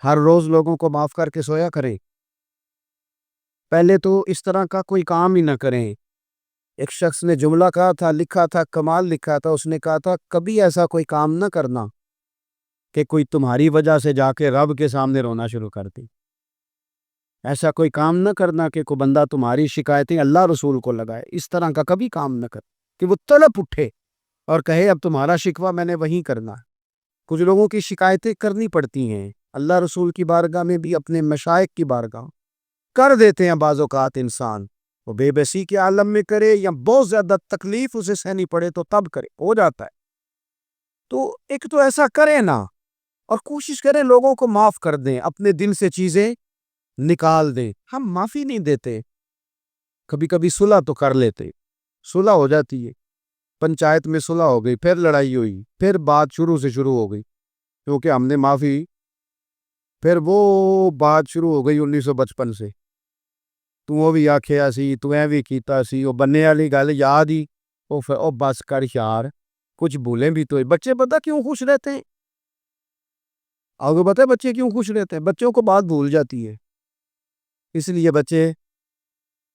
ہر روز لوگوں کو معاف کر کے سویا کریں. پہلے تو اس طرح کا کوئی کام ہی نہ کریں. ایک شخص نے جملہ کہا تھا، لکھا تھا، کمال لکھا تھا. اس نے کہا تھا کبھی ایسا کوئی کام نہ کرنا کہ کوئی تمہاری وجہ سے جا کے رب کے سامنے رونا شروع کر دی. ایسا کوئی کام نہ کرنا کہ کوئی بندہ تمہاری شکایتیں اللہ رسول کو لگائے. اس طرح کا کبھی کام نہ کر کہ وہ تڑپ اٹھے اور کہے اب تمہارا شکوہ میں نے وہیں کرنا ہے. کچھ لوگوں کی شکایتیں کرنی پڑتی ہیں اللہ رسول کی بارگاہ میں بھی، اپنے مشائخ کی بارگاہ کر دیتے ہیں. بعض اوقات انسان وہ بے بسی کے عالم میں کرے یا بہت زیادہ تکلیف اسے سہنی پڑے تو تب کرے، ہو جاتا ہے. تو ایک تو ایسا کرے نا، اور کوشش کریں لوگوں کو معاف کر دیں، اپنے دل سے چیزیں نکال دیں. ہم معافی نہیں دیتے. کبھی کبھی صلح تو کر لیتے، صلح ہو جاتی ہے. پنچایت میں صلح ہو گئی، پھر لڑائی ہوئی، پھر بات شروع سے شروع ہو گئی کیونکہ ہم نے معافی، پھر وہ بات شروع ہو گئی 1955 سے. تو وہ بھی آکھیا سی، تو اے بھی کیتا سی، وہ بننے والی گل یاد ہی او بس کر یار، کچھ بھولیں بھی تو. بچے پتہ کیوں خوش رہتے ہیں؟ آپ کو پتہ ہے بچے کیوں خوش رہتے ہیں؟ بچوں کو بات بھول جاتی ہے. اس لیے بچے،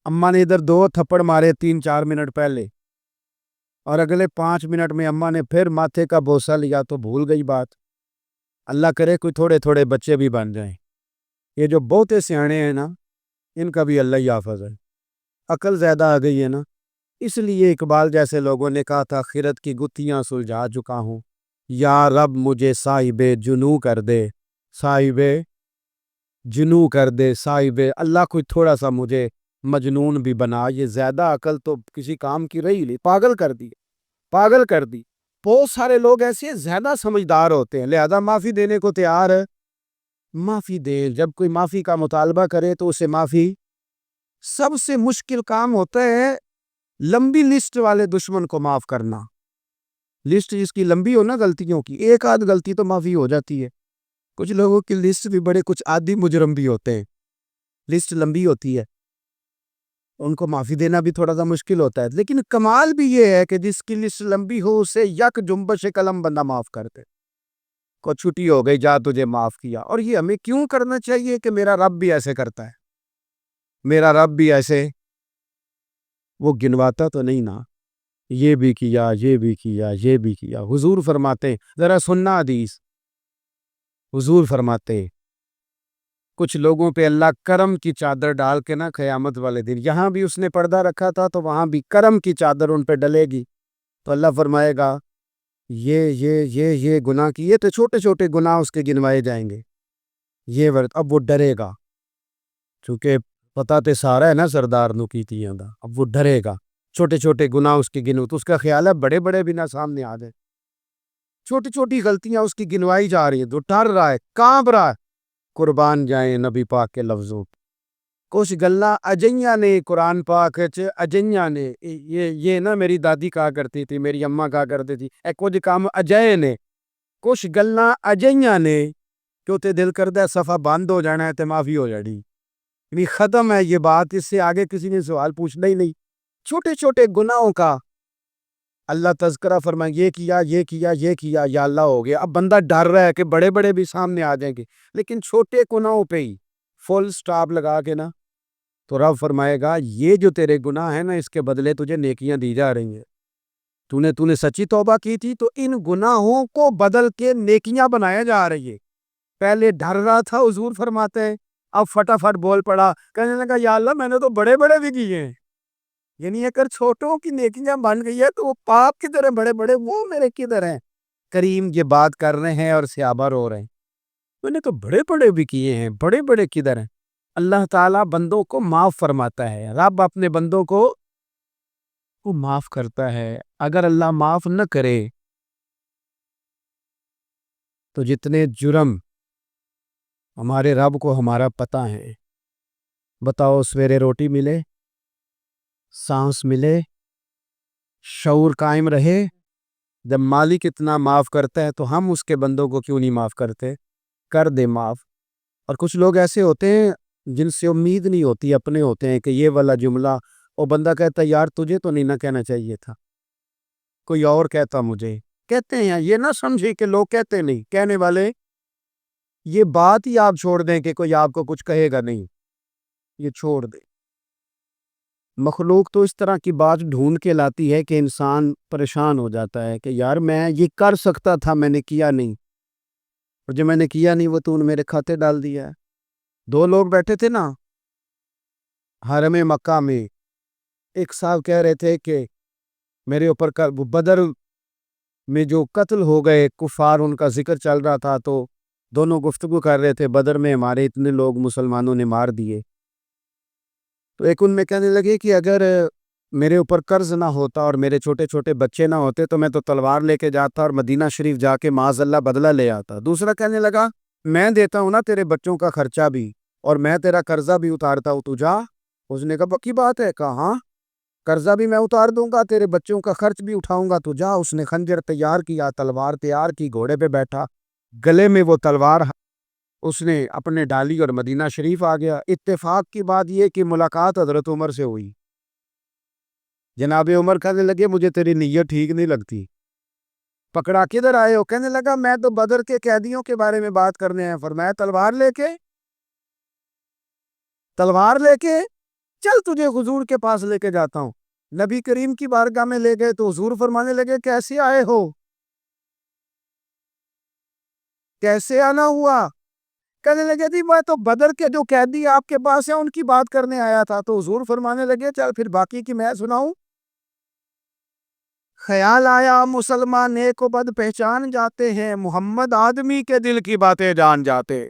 اماں نے ادھر 2 تھپڑ مارے 3-4 منٹ پہلے، اور اگلے 5 منٹ میں اماں نے پھر ماتھے کا بوسہ لیا تو بھول گئی بات. اللہ کرے کوئی تھوڑے تھوڑے بچے بھی بن جائیں. یہ جو بہتے سیانے ہیں نا، ان کا بھی اللہ ہی حافظ ہے. عقل زیادہ آ گئی ہے نا. اس لیے اقبال جیسے لوگوں نے کہا تھا خرد کی گتھیاں سلجھا چکا ہوں، یا رب مجھے صاحب جنوں کر دے، صاحب جنوں کر دے، صاحب اللہ کوئی تھوڑا سا مجھے مجنون بھی بنا. یہ زیادہ عقل تو کسی کام کی رہی نہیں، پاگل کر دی، پاگل کر دی. بہت سارے لوگ ایسے زیادہ سمجھدار ہوتے ہیں، لہذا معافی دینے کو تیار ہے. معافی دے. جب کوئی معافی کا مطالبہ کرے تو اسے معافی. سب سے مشکل کام ہوتا ہے لمبی لسٹ والے دشمن کو معاف کرنا. لسٹ جس کی لمبی ہو نا غلطیوں کی، ایک آدھ غلطی تو معافی ہو جاتی ہے. کچھ لوگوں کی لسٹ بھی بڑے، کچھ عادی مجرم بھی ہوتے ہیں، لسٹ لمبی ہوتی ہے، ان کو معافی دینا بھی تھوڑا سا مشکل ہوتا ہے. لیکن کمال بھی یہ ہے کہ جس کی لسٹ لمبی ہو اسے یک جنبش قلم بندہ معاف کر دے. کو چھٹی ہو گئی، جا تجھے معاف کیا. اور یہ ہمیں کیوں کرنا چاہیے کہ میرا رب بھی ایسے کرتا ہے، میرا رب بھی ایسے وہ گنواتا تو نہیں نا. یہ بھی کیا، یہ بھی کیا، یہ بھی کیا. حضور فرماتے، ذرا سننا حدیث. حضور فرماتے کچھ لوگوں پہ اللہ کرم کی چادر ڈال کے نا قیامت والے دن، یہاں بھی اس نے پردہ رکھا تھا تو وہاں بھی کرم کی چادر ان پہ ڈلے گی. تو اللہ فرمائے گا یہ گناہ کیے تو چھوٹے چھوٹے گناہ اس کے گنوائے جائیں گے. یہ ورد اب وہ ڈرے گا، چونکہ پتہ تے سارا ہے نا سردار نو کیتیاں دا. اب وہ ڈرے گا، چھوٹے چھوٹے گناہ اس کی گنو تو اس کا خیال ہے بڑے بڑے بھی نہ سامنے آ جائے. چھوٹی چھوٹی غلطیاں اس کی گنوائی جا رہی ہیں تو ڈر رہا ہے، کانپ رہا ہے. قربان جائیں نبی پاک کے لفظوں. کچھ گلاں اجیاں نے قرآن پاک اجیاں نے، یہ نا میری دادی کہا کرتی تھی، میری اماں کہا کرتی تھی، اے کچھ کام اجائے نے، کچھ گلاں اجیاں نے کہ تے دل کردہ صفحہ بند ہو جانا ہے تے معافی ہو جانی. یعنی ختم ہے یہ بات، اس سے آگے کسی نے سوال پوچھنا ہی نہیں. چھوٹے چھوٹے گناہوں کا اللہ تذکرہ فرمائے، یہ کیا، یہ کیا، یہ کیا، یا اللہ ہو گیا. اب بندہ ڈر رہا ہے کہ بڑے بڑے بھی سامنے آ جائیں گے، لیکن چھوٹے گناہوں پہ ہی فل سٹاپ لگا کے نا تو رب فرمائے گا یہ جو تیرے گناہ ہیں نا اس کے بدلے تجھے نیکیاں دی جا رہی ہیں. تو نے سچی توبہ کی تھی تو ان گناہوں کو بدل کے نیکیاں بنایا جا رہی ہے. پہلے ڈر رہا تھا، حضور فرماتے ہیں اب فٹافٹ بول پڑا، کہنے لگا یا اللہ میں نے تو بڑے بڑے بھی کیے ہیں. یعنی اگر چھوٹوں کی نیکیاں بن گئی ہے تو وہ پاپ کی طرح بڑے بڑے وہ میرے کدھر ہیں؟ کریم یہ بات کر رہے ہیں اور صحابہ رو رہے ہیں. میں نے تو بڑے بڑے بھی کیے ہیں، بڑے بڑے کدھر ہیں؟ اللہ تعالیٰ بندوں کو معاف فرماتا ہے. رب اپنے بندوں کو وہ معاف کرتا ہے. اگر اللہ معاف نہ کرے تو جتنے جرم ہمارے رب کو ہمارا پتہ ہے. بتاؤ سویرے روٹی ملے، سانس ملے، شعور قائم رہے، جب مالک اتنا معاف کرتا ہے تو ہم اس کے بندوں کو کیوں نہیں معاف کرتے؟ کر دے معاف. اور کچھ لوگ ایسے ہوتے ہیں جن سے امید نہیں ہوتی، اپنے ہوتے ہیں کہ یہ والا جملہ وہ بندہ کہتا ہے یار تجھے تو نہیں نہ کہنا چاہیے تھا، کوئی اور کہتا. مجھے کہتے ہیں یہ نہ سمجھے کہ لوگ کہتے نہیں، کہنے والے یہ بات ہی آپ چھوڑ دیں کہ کوئی آپ کو کچھ کہے گا نہیں، یہ چھوڑ دیں۔ مخلوق تو اس طرح کی بات ڈھونڈ کے لاتی ہے کہ انسان پریشان ہو جاتا ہے کہ یار میں یہ کر سکتا تھا، میں نے کیا نہیں، اور جو میں نے کیا نہیں وہ تو نے میرے کھاتے ڈال دیا ہے۔ دو لوگ بیٹھے تھے نا حرم مکہ میں، ایک صاحب کہہ رہے تھے کہ میرے اوپر بدر میں جو قتل ہو گئے کفار، ان کا ذکر چل رہا تھا، تو دونوں گفتگو کر رہے تھے، بدر میں ہمارے اتنے لوگ مسلمانوں نے مار دیے۔ تو ایک ان میں کہنے لگے کہ اگر میرے اوپر قرض نہ ہوتا اور میرے چھوٹے چھوٹے بچے نہ ہوتے تو میں تو تلوار لے کے جاتا اور مدینہ شریف جا کے معاذ اللہ بدلہ لے آتا۔ دوسرا کہنے لگا میں دیتا ہوں نا تیرے بچوں کا خرچہ بھی، اور میں تیرا قرضہ بھی اتارتا ہوں، تو جا۔ اس نے کہا پکی بات ہے؟ کہا ہاں، قرضہ بھی میں اتار دوں گا، تیرے بچوں کا خرچ بھی اٹھاؤں گا، تو جا۔ اس نے خنجر تیار کیا، تلوار تیار کی، گھوڑے پہ بیٹھا، گلے میں وہ تلوار اس نے اپنے ڈالی اور مدینہ شریف آ گیا۔ اتفاق کی بات یہ کہ ملاقات حضرت عمر سے ہوئی۔ جناب عمر کہنے لگے مجھے تیری نیت ٹھیک نہیں لگتی، پکڑا کدھر آئے ہو؟ کہنے لگا میں تو بدر کے قیدیوں کے بارے میں بات کرنے ہیں۔ فرمایا تلوار لے کے چل تجھے حضور کے پاس لے کے جاتا ہوں۔ نبی کریم کی بارگاہ میں لے گئے تو حضور فرمانے لگے کیسے آئے ہو؟ کیسے آنا ہوا؟ کہنے لگے جی میں تو بدر کے جو قیدی آپ کے پاس ہیں ان کی بات کرنے آیا تھا۔ تو حضور فرمانے لگے چل پھر باقی کی میں سناؤں۔ خیال آیا مسلمان نیک و بد پہچان جاتے ہیں، محمد آدمی کے دل کی باتیں جان جاتے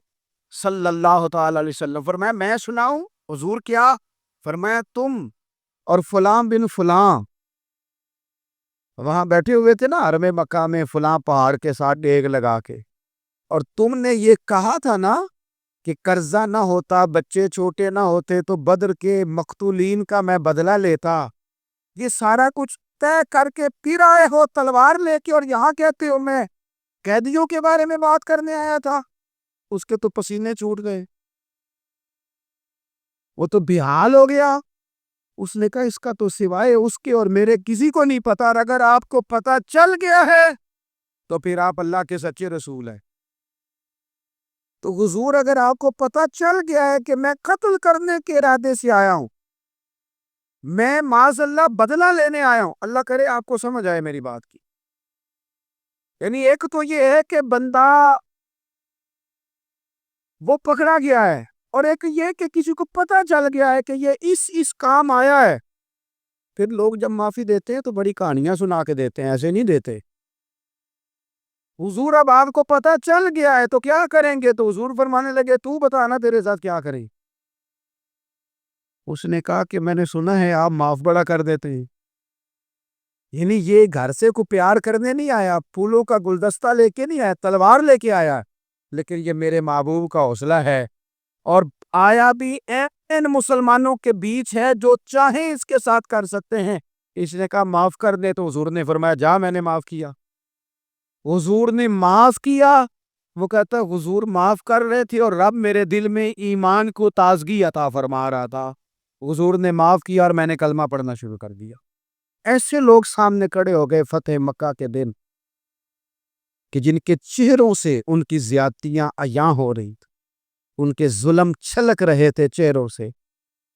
صلی اللہ تعالی علیہ وسلم۔ فرمایا میں سناؤں؟ حضور کیا؟ فرمایا تم اور فلاں بن فلاں وہاں بیٹھے ہوئے تھے نا حرم مکہ میں، فلاں پہاڑ کے ساتھ ڈیگ لگا کے، اور تم نے یہ کہا تھا نا کہ قرضہ نہ ہوتا، بچے چھوٹے نہ ہوتے تو بدر کے مقتولین کا میں بدلہ لیتا۔ یہ سارا کچھ طے کر کے پھر آئے ہو تلوار لے کے، اور یہاں کہتے ہو میں قیدیوں کے بارے میں بات کرنے آیا تھا۔ اس کے تو پسینے چھوٹ گئے، وہ تو بحال ہو گیا۔ اس نے کہا اس کا تو سوائے اس کے اور میرے کسی کو نہیں پتا، اور اگر آپ کو پتا چل گیا ہے تو پھر آپ اللہ کے سچے رسول ہیں۔ تو حضور اگر آپ کو پتا چل گیا ہے کہ میں قتل کرنے کے ارادے سے آیا ہوں، میں معاذ اللہ بدلہ لینے آیا ہوں، اللہ کرے آپ کو سمجھ آئے میری بات کی۔ یعنی ایک تو یہ ہے کہ بندہ وہ پکڑا گیا ہے، اور ایک یہ کہ کسی کو پتا چل گیا ہے کہ یہ اس کام آیا ہے۔ پھر لوگ جب معافی دیتے ہیں تو بڑی کہانیاں سنا کے دیتے ہیں، ایسے نہیں دیتے۔ حضور اب آپ کو پتا چل گیا ہے تو کیا کریں گے؟ تو حضور فرمانے لگے تو بتانا تیرے ساتھ کیا کریں۔ اس نے کہا کہ میں نے سنا ہے آپ معاف بڑا کر دیتے ہیں۔ یعنی یہ گھر سے کو پیار کرنے نہیں آیا، پھولوں کا گلدستہ لے کے نہیں آیا، تلوار لے کے آیا، لیکن یہ میرے محبوب کا حوصلہ ہے، اور آیا بھی ان مسلمانوں کے بیچ ہے جو چاہیں اس کے ساتھ کر سکتے ہیں۔ اس نے کہا معاف کر دے، تو حضور نے فرمایا جا میں نے معاف کیا۔ حضور نے معاف کیا۔ وہ کہتا حضور معاف کر رہے تھے اور رب میرے دل میں ایمان کو تازگی عطا فرما رہا تھا۔ حضور نے معاف کیا اور میں نے کلمہ پڑھنا شروع کر دیا۔ ایسے لوگ سامنے کھڑے ہو گئے فتح مکہ کے دن کہ جن کے چہروں سے ان کی زیادتیاں عیاں ہو رہی تھی، ان کے ظلم چھلک رہے تھے چہروں سے۔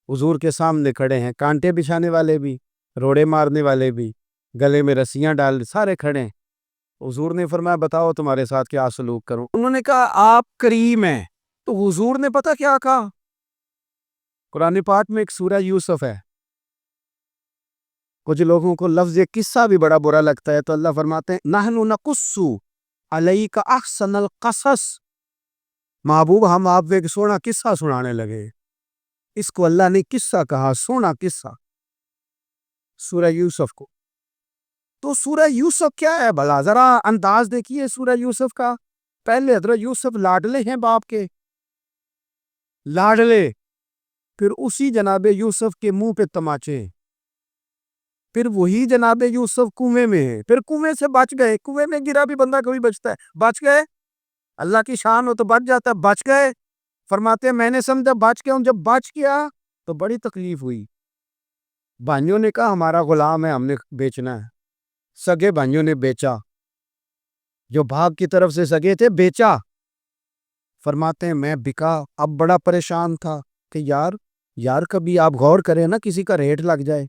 حضور کے سامنے کھڑے ہیں، کانٹے بچھانے والے بھی، روڑے مارنے والے بھی، گلے میں رسیاں ڈال سارے کھڑے ہیں۔ حضور نے فرمایا بتاؤ تمہارے ساتھ کیا سلوک کروں؟ انہوں نے کہا آپ کریم ہیں۔ تو حضور نے پتہ کیا کہا؟ قرآن پاک میں ایک سورہ یوسف ہے، کچھ لوگوں کو لفظ قصہ بھی بڑا برا لگتا ہے، تو اللہ فرماتے ہیں نحن نقص علیک احسن القصص، محبوب ہم آپ کو ایک سونا قصہ سنانے لگے۔ اس کو اللہ نے قصہ کہا، سونا قصہ، سورہ یوسف کو۔ تو سورہ یوسف کیا ہے بھلا؟ ذرا انداز دیکھیے سورہ یوسف کا۔ پہلے حضرت یوسف لاڈلے ہیں باپ کے، لاڈلے، پھر اسی جناب یوسف کے منہ پہ تماچے، پھر وہی جناب یوسف کنویں میں ہے، پھر کنویں سے بچ گئے، کنویں میں گرا بھی بندہ کبھی بچتا ہے، بچ گئے، اللہ کی شان ہو تو بچ جاتا ہے، بچ گئے، فرماتے ہیں میں نے سمجھا بچ گیا ہوں، جب بچ گیا تو بڑی تکلیف ہوئی۔ بھائیوں نے کہا ہمارا غلام ہے، ہم نے بیچنا ہے۔ سگے بھائیوں نے بیچا، جو باپ کی طرف سے سگے تھے بیچا، فرماتے ہیں میں بکا، اب بڑا پریشان تھا کہ یار کبھی آپ غور کریں نا کسی کا ریٹ لگ جائے.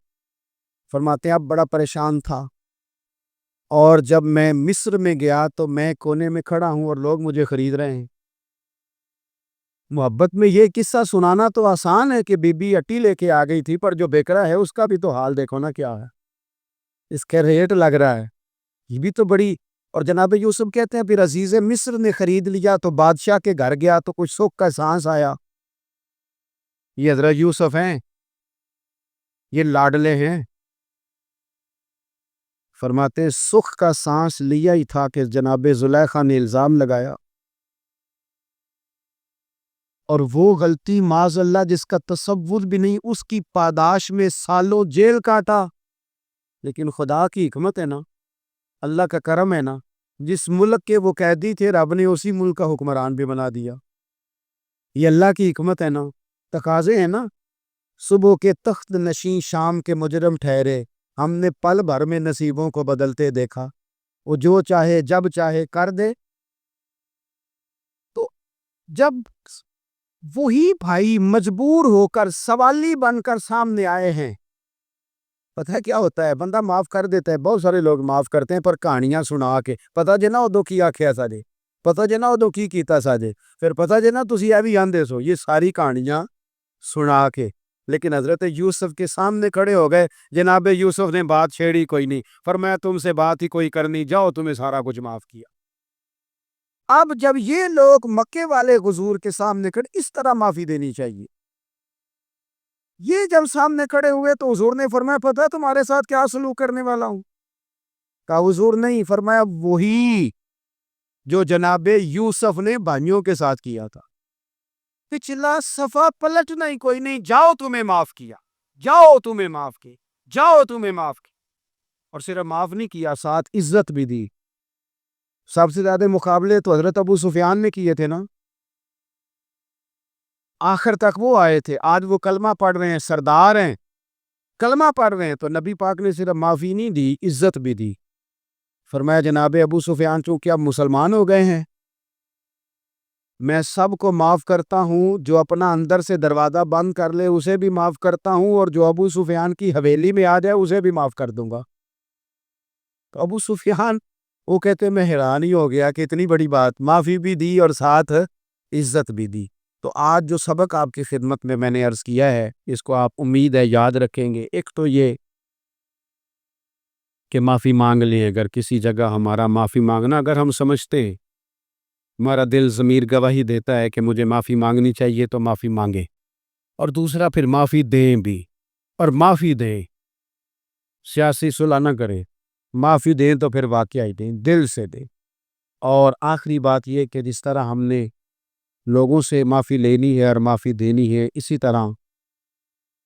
فرماتے ہیں اب بڑا پریشان تھا، اور جب میں مصر میں گیا تو میں کونے میں کھڑا ہوں اور لوگ مجھے خرید رہے ہیں. محبت میں یہ قصہ سنانا تو آسان ہے کہ بی بی اٹی لے کے آ گئی تھی، پر جو بیکرا ہے اس کا بھی تو حال دیکھو نا کیا ہے، اس کا ریٹ لگ رہا ہے. یہ بھی تو بڑی. اور جناب یوسف کہتے ہیں پھر عزیز مصر نے خرید لیا تو بادشاہ کے گھر گیا تو کچھ سکھ کا سانس آیا. یہ حضرت یوسف ہیں، یہ لاڈلے ہیں. فرماتے سکھ کا سانس لیا ہی تھا کہ جناب زلیخا نے الزام لگایا، اور وہ غلطی معاذ اللہ جس کا تصور بھی نہیں، اس کی پاداش میں سالوں جیل کاٹا. لیکن خدا کی حکمت ہے نا، اللہ کا کرم ہے نا، جس ملک کے وہ قیدی تھے رب نے اسی ملک کا حکمران بھی بنا دیا. یہ اللہ کی حکمت ہے نا، تقاضے ہیں نا. صبح کے تخت نشین شام کے مجرم ٹھہرے، ہم نے پل بھر میں نصیبوں کو بدلتے دیکھا. وہ جو چاہے جب چاہے کر دے. تو جب وہی بھائی مجبور ہو کر سوالی بن کر سامنے آئے ہیں، پتہ ہے کیا ہوتا ہے؟ بندہ معاف کر دیتا ہے، بہت سارے لوگ معاف کرتے ہیں، پر کہانیاں سنا کے پتہ جنا ادو کی آکھیا ساجے، پتہ جنا ادو کی کیتا ساجے، پھر پتہ جنا تسی اے بھی آندے سو، یہ ساری کہانیاں سنا کے. لیکن حضرت یوسف کے سامنے کھڑے ہو گئے. جناب یوسف نے بات چھیڑی کوئی نہیں، فرمایا تم سے بات ہی کوئی کرنی، جاؤ تمہیں سارا کچھ معاف کیا. اب جب یہ لوگ مکے والے حضور کے سامنے کھڑے، اس طرح معافی دینی چاہیے. یہ جب سامنے کھڑے ہوئے تو حضور نے فرمایا پتہ تمہارے ساتھ کیا سلوک کرنے والا ہوں؟ کہا حضور نہیں. فرمایا وہی جو جناب یوسف نے بھائیوں کے ساتھ کیا تھا. پچھلا صفحہ پلٹنا ہی کوئی نہیں، جاؤ تمہیں معاف کیا، جاؤ تمہیں معاف کی، جاؤ تمہیں معاف کی. اور صرف معاف نہیں کیا، ساتھ عزت بھی دی. سب سے زیادہ مقابلے تو حضرت ابو سفیان نے کیے تھے نا، آخر تک وہ آئے تھے. آج وہ کلمہ پڑھ رہے ہیں، سردار ہیں، کلمہ پڑھ رہے ہیں. تو نبی پاک نے صرف معافی نہیں دی، عزت بھی دی. فرمایا جناب ابو سفیان چونکہ اب مسلمان ہو گئے ہیں، میں سب کو معاف کرتا ہوں. جو اپنا اندر سے دروازہ بند کر لے اسے بھی معاف کرتا ہوں، اور جو ابو سفیان کی حویلی میں آ جائے اسے بھی معاف کر دوں گا. تو ابو سفیان وہ کہتے میں حیران ہی ہو گیا کہ اتنی بڑی بات، معافی بھی دی اور ساتھ عزت بھی دی. تو آج جو سبق آپ کی خدمت میں نے عرض کیا ہے، اس کو آپ امید ہے یاد رکھیں گے. ایک تو یہ کہ معافی مانگ لیں. اگر کسی جگہ ہمارا معافی مانگنا اگر ہم سمجھتے ہیں، ہمارا دل ضمیر گواہی دیتا ہے کہ مجھے معافی مانگنی چاہیے، تو معافی مانگیں. اور دوسرا پھر معافی دیں بھی، اور معافی دیں، سیاسی صلح نہ کریں. معافی دیں تو پھر واقعی دیں، دل سے دیں. اور آخری بات یہ کہ جس طرح ہم نے لوگوں سے معافی لینی ہے اور معافی دینی ہے، اسی طرح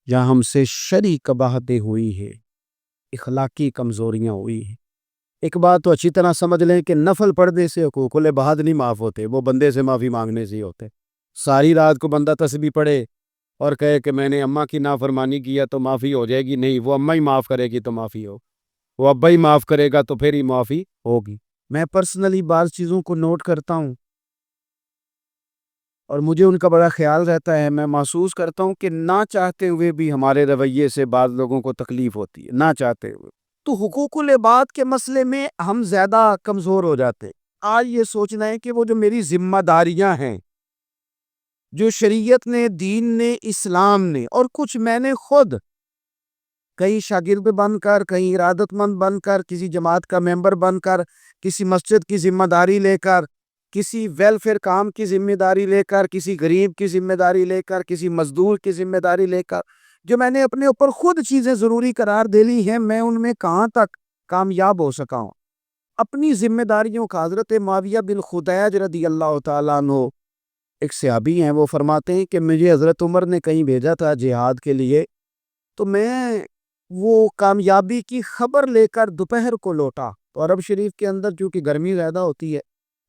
یہاں ہم سے شرعی قباحتیں ہوئی ہیں، اخلاقی کمزوریاں ہوئی ہیں. ایک بات تو اچھی طرح سمجھ لیں کہ نفل پڑھنے سے حقوق العباد نہیں معاف ہوتے، وہ بندے سے معافی مانگنے سے ہی ہوتے. ساری رات کو بندہ تسبیح پڑھے اور کہے کہ میں نے اماں کی نافرمانی کیا تو معافی ہو جائے گی، نہیں، وہ اماں ہی معاف کرے گی تو معافی ہو، وہ ابا ہی معاف کرے گا تو پھر ہی معافی ہوگی. میں پرسنلی بعض چیزوں کو نوٹ کرتا ہوں اور مجھے ان کا بڑا خیال رہتا ہے. میں محسوس کرتا ہوں کہ نہ چاہتے ہوئے بھی ہمارے رویے سے بعض لوگوں کو تکلیف ہوتی ہے، نہ چاہتے ہوئے. تو حقوق العباد کے مسئلے میں ہم زیادہ کمزور ہو جاتے. آج یہ سوچنا ہے کہ وہ جو میری ذمہ داریاں ہیں، جو شریعت نے، دین نے، اسلام نے، اور کچھ میں نے خود کہیں شاگرد بن کر، کہیں ارادت مند بن کر، کسی جماعت کا ممبر بن کر، کسی مسجد کی ذمہ داری لے کر، کسی ویلفیئر کام کی ذمہ داری لے کر، کسی غریب کی ذمہ داری لے کر، کسی مزدور کی ذمہ داری لے کر، جو میں نے اپنے اوپر خود چیزیں ضروری قرار دے لی ہیں، میں ان میں کہاں تک کامیاب ہو سکا ہوں. اپنی ذمہ داریوں کا حضرت معاویہ بن خدیج رضی اللہ تعالیٰ عنہ ایک صحابی ہیں، وہ فرماتے ہیں کہ مجھے حضرت عمر نے کہیں بھیجا تھا جہاد کے لیے، تو میں وہ کامیابی کی خبر لے کر دوپہر کو لوٹا. تو عرب شریف کے اندر چونکہ گرمی زیادہ ہوتی ہے،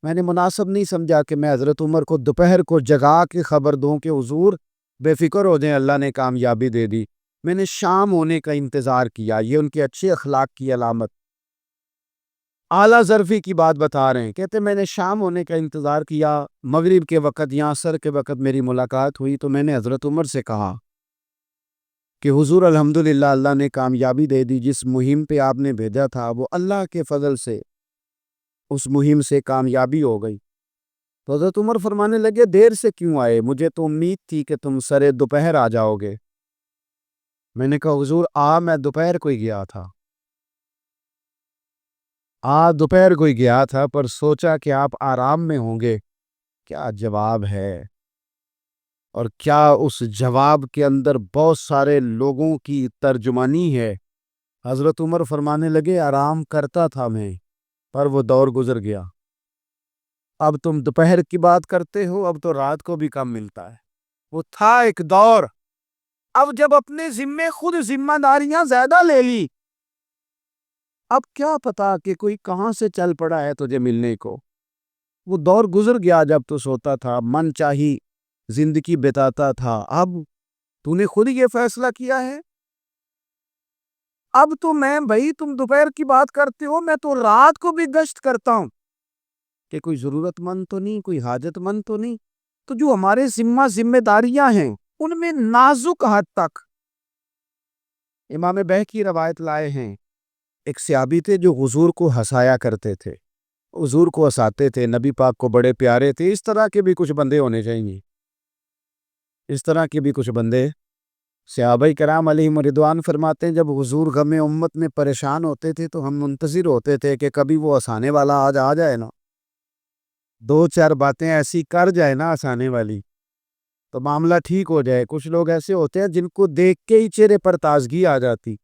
میں نے مناسب نہیں سمجھا کہ میں حضرت عمر کو دوپہر کو جگا کے خبر دوں کہ حضور بے فکر ہو جائیں، اللہ نے کامیابی دے دی. میں نے شام ہونے کا انتظار کیا. یہ ان کے اچھے اخلاق کی علامت. اعلیٰ ظرفی کی بات بتا رہے ہیں، کہتے میں نے شام ہونے کا انتظار کیا، مغرب کے وقت یا عصر کے وقت میری ملاقات ہوئی تو میں نے حضرت عمر سے کہا کہ حضور الحمدللہ اللہ نے کامیابی دے دی، جس مہم پہ آپ نے بھیجا تھا وہ اللہ کے فضل سے اس مہم سے کامیابی ہو گئی۔ تو حضرت عمر فرمانے لگے دیر سے کیوں آئے؟ مجھے تو امید تھی کہ تم سرے دوپہر آ جاؤ گے۔ میں نے کہا حضور میں دوپہر کو ہی گیا تھا، دوپہر کو ہی گیا تھا، پر سوچا کہ آپ آرام میں ہوں گے۔ کیا جواب ہے، اور کیا اس جواب کے اندر بہت سارے لوگوں کی ترجمانی ہے۔ حضرت عمر فرمانے لگے آرام کرتا تھا میں، پر وہ دور گزر گیا۔ اب تم دوپہر کی بات کرتے ہو، اب تو رات کو بھی کم ملتا ہے۔ وہ تھا ایک دور، اب جب اپنے ذمے خود ذمہ داریاں زیادہ لے لی، اب کیا پتا کہ کوئی کہاں سے چل پڑا ہے تجھے ملنے کو۔ وہ دور گزر گیا جب تو سوتا تھا، من چاہی زندگی بتاتا تھا۔ اب تو نے خود یہ فیصلہ کیا ہے، اب تو میں بھائی تم دوپہر کی بات کرتے ہو، میں تو رات کو بھی گشت کرتا ہوں کہ کوئی ضرورت مند تو نہیں، کوئی حاجت مند تو نہیں۔ تو جو ہمارے ذمہ داریاں ہیں ان میں نازک حد تک امام بہقی روایت لائے ہیں، ایک صحابی تھے جو حضور کو ہنسایا کرتے تھے، حضور کو ہنساتے تھے، نبی پاک کو بڑے پیارے تھے۔ اس طرح کے بھی کچھ بندے ہونے چاہیے، اس طرح کے بھی کچھ بندے۔ صحابہ کرام علیہم رضوان فرماتے ہیں جب حضور غم امت میں پریشان ہوتے تھے تو ہم منتظر ہوتے تھے کہ کبھی وہ ہنسانے والا آج آ جائے نا، دو چار باتیں ایسی کر جائے نا ہنسانے والی، تو معاملہ ٹھیک ہو جائے۔ کچھ لوگ ایسے ہوتے ہیں جن کو دیکھ کے ہی چہرے پر تازگی آ جاتی،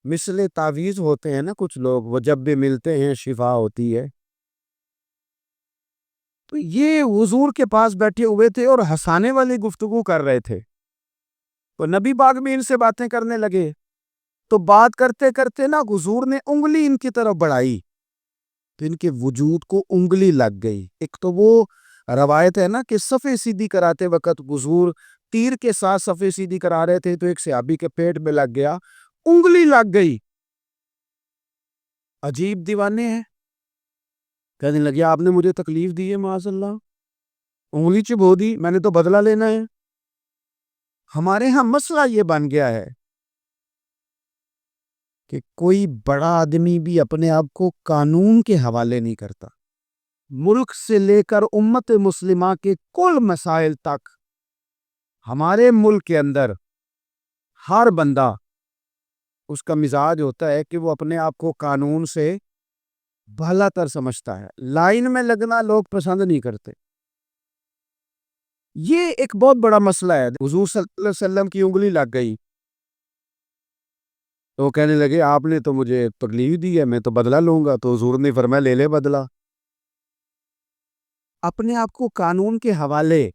مثل تعویذ ہوتے ہیں نا کچھ لوگ، وہ جب بھی ملتے ہیں شفا ہوتی ہے۔ تو یہ حضور کے پاس بیٹھے ہوئے تھے اور ہنسانے والی گفتگو کر رہے تھے، تو نبی پاک بھی ان سے باتیں کرنے لگے۔ تو بات کرتے کرتے نا حضور نے انگلی ان کی طرف بڑھائی تو ان کے وجود کو انگلی لگ گئی۔ ایک تو وہ روایت ہے نا کہ صفے سیدھی کراتے وقت حضور تیر کے ساتھ صفے سیدھی کرا رہے تھے تو ایک صحابی کے پیٹ میں لگ گیا، انگلی لگ گئی۔ عجیب دیوانے ہیں، کہنے لگے آپ نے مجھے تکلیف دی ہے، معاذ اللہ انگلی چبھو دی، میں نے تو بدلہ لینا ہے۔ ہمارے ہاں مسئلہ یہ بن گیا ہے کہ کوئی بڑا آدمی بھی اپنے آپ کو قانون کے حوالے نہیں کرتا۔ ملک سے لے کر امت مسلمہ کے کل مسائل تک ہمارے ملک کے اندر ہر بندہ اس کا مزاج ہوتا ہے کہ وہ اپنے آپ کو قانون سے بھلا تر سمجھتا ہے، لائن میں لگنا لوگ پسند نہیں کرتے۔ یہ ایک بہت بڑا مسئلہ ہے۔ حضور صلی اللہ علیہ وسلم کی انگلی لگ گئی تو وہ کہنے لگے آپ نے تو مجھے تکلیف دی ہے، میں تو بدلہ لوں گا۔ تو حضور نے فرمایا لے لے بدلہ۔ اپنے آپ کو قانون کے حوالے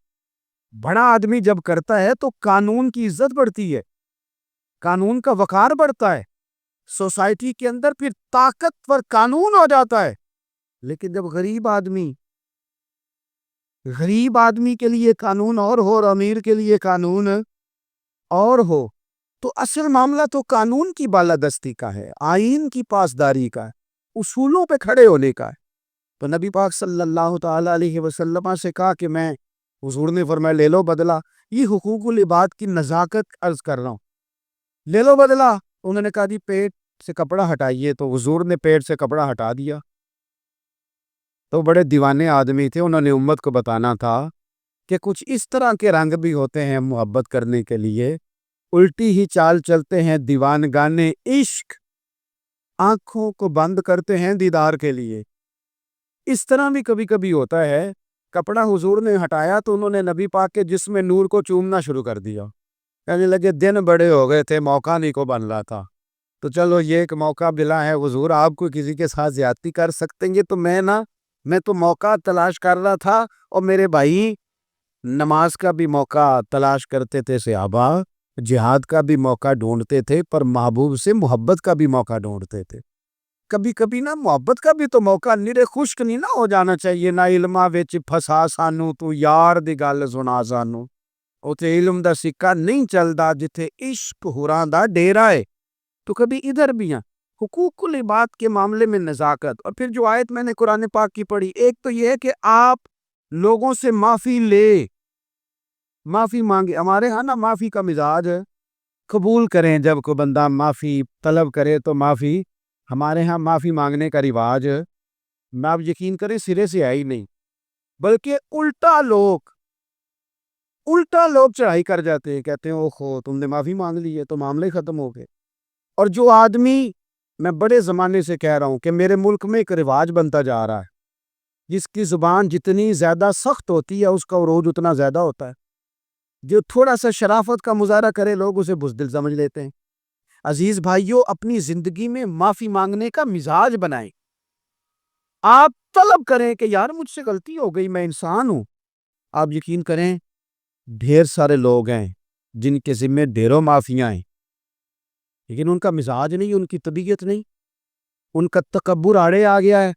بڑا آدمی جب کرتا ہے تو قانون کی عزت بڑھتی ہے، قانون کا وقار بڑھتا ہے، سوسائٹی کے اندر پھر طاقتور قانون ہو جاتا ہے۔ لیکن جب غریب آدمی کے لیے قانون اور ہو اور امیر کے لیے قانون اور ہو، تو اصل معاملہ تو قانون کی بالادستی کا ہے، آئین کی پاسداری کا ہے، اصولوں پہ کھڑے ہونے کا ہے۔ تو نبی پاک صلی اللہ تعالی علیہ وسلم سے کہا کہ میں، حضور نے فرمایا لے لو بدلہ۔ یہ حقوق العباد کی نزاکت عرض کر رہا ہوں، لے لو بدلہ۔ انہوں نے کہا جی پیٹ سے کپڑا ہٹائیے، تو حضور نے پیٹ سے کپڑا ہٹا دیا۔ تو بڑے دیوانے آدمی تھے، انہوں نے امت کو بتانا تھا کہ کچھ اس طرح کے رنگ بھی ہوتے ہیں محبت کرنے کے لیے، الٹی ہی چال چلتے ہیں دیوانگانے عشق، آنکھوں کو بند کرتے ہیں دیدار کے لیے۔ اس طرح بھی کبھی کبھی ہوتا ہے، کپڑا حضور نے ہٹایا تو انہوں نے نبی پاک کے جسم میں نور کو چومنا شروع کر دیا، کہنے لگے دن بڑے ہو گئے تھے، موقع نہیں کو بن رہا تھا، تو چلو یہ ایک موقع ملا ہے، حضور آپ کو کسی کے ساتھ زیادتی کر سکتے ہیں تو میں تو موقع تلاش کر رہا تھا، اور میرے بھائی نماز کا بھی موقع تلاش کرتے تھے صحابہ، جہاد کا بھی موقع ڈھونڈتے تھے، پر محبوب سے محبت کا بھی موقع ڈھونڈتے تھے۔ کبھی کبھی نا محبت کا بھی تو موقع نیرے خشک نہیں نہ ہو جانا چاہیے۔ نہ علماں وچ پھسا سانو تو یار دی گل سنا سانو، اوتھے علم دا سکہ نہیں چلدا جتھے عشق ہوراں دا ڈیرا ہے۔ تو کبھی ادھر بھی ہیں، حقوق العباد کے معاملے میں نزاکت. اور پھر جو آیت میں نے قرآن پاک کی پڑھی، ایک تو یہ ہے کہ آپ لوگوں سے معافی لے، معافی مانگے. ہمارے ہاں نا معافی کا مزاج ہے، قبول کریں جب کوئی بندہ معافی طلب کرے تو معافی. ہمارے ہاں معافی مانگنے کا رواج میں آپ یقین کریں سرے سے ہے ہی نہیں، بلکہ الٹا لوگ چڑھائی کر جاتے ہیں، کہتے ہیں اوہو تم نے معافی مانگ لی ہے تو معاملے ختم ہو گئے. اور جو آدمی، میں بڑے زمانے سے کہہ رہا ہوں کہ میرے ملک میں ایک رواج بنتا جا رہا ہے، جس کی زبان جتنی زیادہ سخت ہوتی ہے اس کا عروج اتنا زیادہ ہوتا ہے. جو تھوڑا سا شرافت کا مظاہرہ کرے لوگ اسے بزدل سمجھ لیتے ہیں. عزیز بھائیوں، اپنی زندگی میں معافی مانگنے کا مزاج بنائیں. آپ طلب کریں کہ یار مجھ سے غلطی ہو گئی، میں انسان ہوں. آپ یقین کریں ڈھیر سارے لوگ ہیں جن کے ذمہ ڈھیروں معافیاں ہیں، لیکن ان کا مزاج نہیں، ان کی طبیعت نہیں، ان کا تکبر آڑے آ گیا ہے.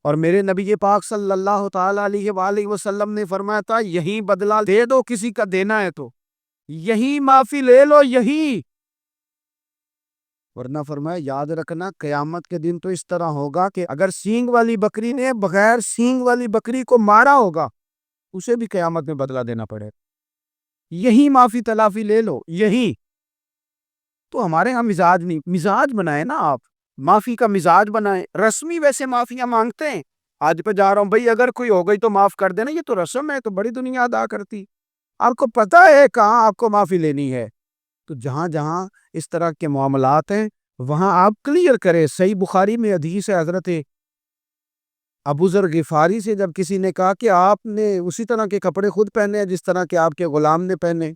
اور میرے نبی پاک صلی اللہ تعالی علیہ وآلہ وسلم نے فرمایا تھا یہی بدلہ دے دو کسی کا دینا ہے تو، یہی معافی لے لو یہی. ورنہ فرمایا یاد رکھنا قیامت کے دن تو اس طرح ہوگا کہ اگر سینگ والی بکری نے بغیر سینگ والی بکری کو مارا ہوگا اسے بھی قیامت میں بدلہ دینا پڑے. یہی معافی تلافی لے لو یہی. تو ہمارے ہاں مزاج نہیں، مزاج بنائے نا آپ، معافی کا مزاج بنائیں. رسمی ویسے معافیاں مانگتے ہیں، آج پہ جا رہا ہوں بھائی اگر کوئی ہو گئی تو معاف کر دینا، یہ تو رسم ہے، تو بڑی دنیا ادا کرتی. آپ کو پتہ ہے کہاں آپ کو معافی لینی ہے. تو جہاں جہاں اس طرح کے معاملات ہیں وہاں آپ کلیئر کریں. صحیح بخاری میں حدیث ہے حضرت ابو ذر غفاری سے، جب کسی نے کہا کہ آپ نے اسی طرح کے کپڑے خود پہنے ہیں جس طرح کے آپ کے غلام نے پہنے،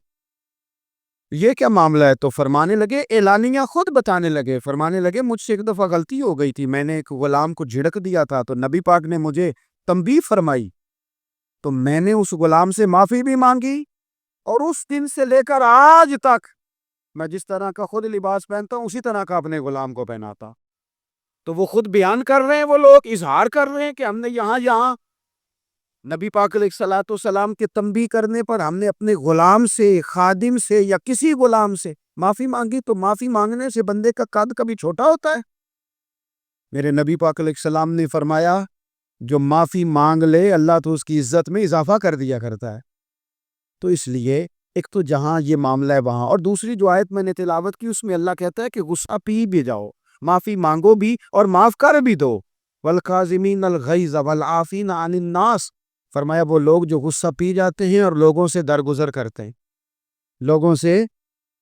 یہ کیا معاملہ ہے؟ تو فرمانے لگے، اعلانیہ خود بتانے لگے، فرمانے لگے مجھ سے ایک دفعہ غلطی ہو گئی تھی، میں نے ایک غلام کو جھڑک دیا تھا تو نبی پاک نے مجھے تنبیہ فرمائی، تو میں نے اس غلام سے معافی بھی مانگی، اور اس دن سے لے کر آج تک میں جس طرح کا خود لباس پہنتا ہوں اسی طرح کا اپنے غلام کو پہناتا. تو وہ خود بیان کر رہے ہیں، وہ لوگ اظہار کر رہے ہیں کہ ہم نے یہاں نبی پاک علیہ الصلوۃ والسلام کے تنبیہ کرنے پر ہم نے اپنے غلام سے، خادم سے یا کسی غلام سے معافی مانگی. تو معافی مانگنے سے بندے کا قد کبھی چھوٹا ہوتا ہے؟ میرے نبی پاک علیہ السلام نے فرمایا جو معافی مانگ لے اللہ تو اس کی عزت میں اضافہ کر دیا کرتا ہے. تو اس لیے ایک تو جہاں یہ معاملہ ہے وہاں، اور دوسری جو آیت میں نے تلاوت کی اس میں اللہ کہتا ہے کہ غصہ پی بھی جاؤ، معافی مانگو بھی اور معاف کر بھی دو. والکاظمین الغیظ والعافین عن الناس، فرمایا وہ لوگ جو غصہ پی جاتے ہیں اور لوگوں سے درگزر کرتے ہیں، لوگوں سے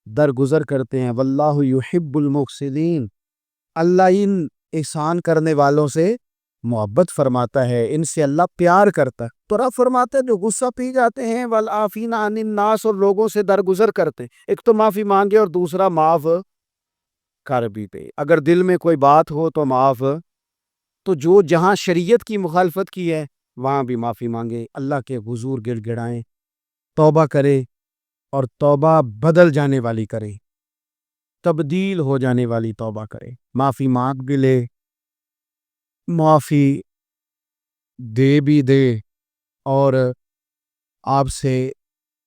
درگزر کرتے ہیں. واللہ یحب المحسنین، اللہ ان احسان کرنے والوں سے محبت فرماتا ہے، ان سے اللہ پیار کرتا ہے. تو رب فرماتا ہے جو غصہ پی جاتے ہیں والعافین عن الناس، اور لوگوں سے درگزر کرتے ہیں، ایک تو معافی مانگے اور دوسرا معاف کر بھی دے. اگر دل میں کوئی بات ہو تو معاف، تو جو جہاں شریعت کی مخالفت کی ہے وہاں بھی معافی مانگے، اللہ کے حضور گڑ گڑائیں، توبہ کرے، اور توبہ بدل جانے والی کرے، تبدیل ہو جانے والی توبہ کرے. معافی مانگ بھی لے، معافی دے بھی دے. اور آپ سے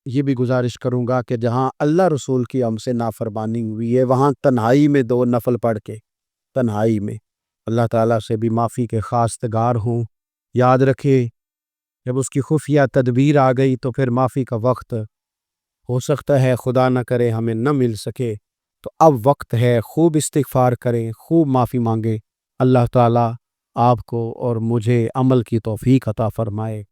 یہ بھی گزارش کروں گا کہ جہاں اللہ رسول کی ہم سے نافرمانی ہوئی ہے وہاں تنہائی میں 2 نفل پڑھ کے، تنہائی میں اللہ تعالیٰ سے بھی معافی کے خواستگار ہوں. یاد رکھے جب اس کی خفیہ تدبیر آ گئی تو پھر معافی کا وقت ہو سکتا ہے خدا نہ کرے ہمیں نہ مل سکے. تو اب وقت ہے، خوب استغفار کریں، خوب معافی مانگیں. اللہ تعالیٰ آپ کو اور مجھے عمل کی توفیق عطا فرمائے.